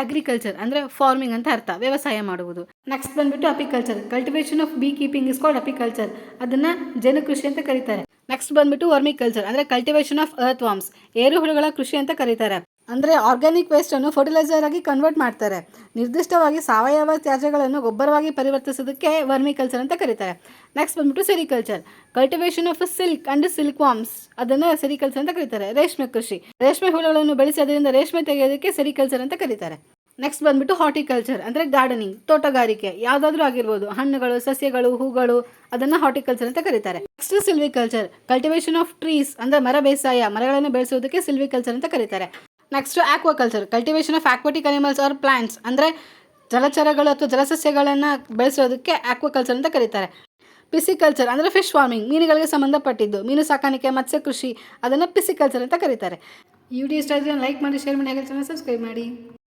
Agriculture ಅಂದರೆ farming ಅಂತ ಅರ್ಥ, ವ್ಯವಸಾಯ ಮಾಡುವುದು. ನೆಕ್ಸ್ಟ್ ಬಂದ್ಬಿಟ್ಟು apiculture. Cultivation of bee keeping is called apiculture. ಅದನ್ನು ಜೇನುಕೃಷಿ ಅಂತ ಕರೀತಾರೆ. ನೆಕ್ಸ್ಟ್ ಬಂದ್ಬಿಟ್ಟು ವರ್ಮಿಕಲ್ಚರ್ ಅಂದರೆ ಕಲ್ಟಿವೇಷನ್ ಆಫ್ ಅರ್ತ್ ವಾರ್ಮ್ಸ್, ಏರುಹುಳುಗಳ ಕೃಷಿ ಅಂತ ಕರೀತಾರೆ. ಅಂದರೆ ಆರ್ಗ್ಯಾನಿಕ್ ವೇಸ್ಟನ್ನು ಫರ್ಟಿಲೈಸರ್ ಆಗಿ ಕನ್ವರ್ಟ್ ಮಾಡ್ತಾರೆ. ನಿರ್ದಿಷ್ಟವಾಗಿ ಸಾವಯವ ತ್ಯಾಜ್ಯಗಳನ್ನು ಗೊಬ್ಬರವಾಗಿ ಪರಿವರ್ತಿಸೋದಕ್ಕೆ ವರ್ಮಿಕಲ್ಚರ್ ಅಂತ ಕರೀತಾರೆ. ನೆಕ್ಸ್ಟ್ ಬಂದ್ಬಿಟ್ಟು sericulture. Cultivation of silk and silk warms, ಅದನ್ನು ಸೆರಿಕಲ್ಚರ್ ಅಂತ ಕರೀತಾರೆ. ರೇಷ್ಮೆ ಕೃಷಿ, ರೇಷ್ಮೆ ಹುಳುಗಳನ್ನು ಬೆಳೆಸಿ ಅದರಿಂದ ರೇಷ್ಮೆ ತೆಗೆಯೋದಕ್ಕೆ ಸೆರಿಕಲ್ಚರ್ ಅಂತ ಕರೀತಾರೆ. ನೆಕ್ಸ್ಟ್ ಬಂದ್ಬಿಟ್ಟು ಹಾರ್ಟಿಕಲ್ಚರ್ ಅಂದರೆ ಗಾರ್ಡನಿಂಗ್, ತೋಟಗಾರಿಕೆ, ಯಾವುದಾದ್ರೂ ಆಗಿರ್ಬೋದು, ಹಣ್ಣುಗಳು, ಸಸ್ಯಗಳು, ಹೂಗಳು, ಅದನ್ನು ಹಾರ್ಟಿಕಲ್ಚರ್ ಅಂತ ಕರೀತಾರೆ. Next silviculture. Cultivation of trees ಅಂದರೆ ಮರ ಬೇಸಾಯ, ಮರಗಳನ್ನು ಬೆಳೆಸೋದಕ್ಕೆ ಸಿಲ್ವಿಕಲ್ಚರ್ ಅಂತ ಕರೀತಾರೆ. Next aquaculture. Cultivation of aquatic animals or plants ಅಂದರೆ ಜಲಚರಗಳು ಅಥವಾ ಜಲಸಸ್ಯಗಳನ್ನು ಬೆಳೆಸೋದಕ್ಕೆ ಆಕ್ವಾಕಲ್ಚರ್ ಅಂತ ಕರೀತಾರೆ. ಪಿಸಿಕಲ್ಚರ್ ಅಂದರೆ ಫಿಶ್ ಫಾರ್ಮಿಂಗ್, ಮೀನುಗಳಿಗೆ ಸಂಬಂಧಪಟ್ಟಿದ್ದು, ಮೀನು ಸಾಕಾಣಿಕೆ, ಮತ್ಸ್ಯ ಕೃಷಿ, ಅದನ್ನು ಪಿಸಿಕಲ್ಚರ್ ಅಂತ ಕರೀತಾರೆ. ಈ ವಿಡಿಯೋ ಇಷ್ಟ ಆದರೆ ಲೈಕ್ ಮಾಡಿ, ಶೇರ್ ಮಾಡಿ, ಹಾಗೆ ಚಾನಲ್ ಸಬ್ಸ್ಕ್ರೈಬ್ ಮಾಡಿ.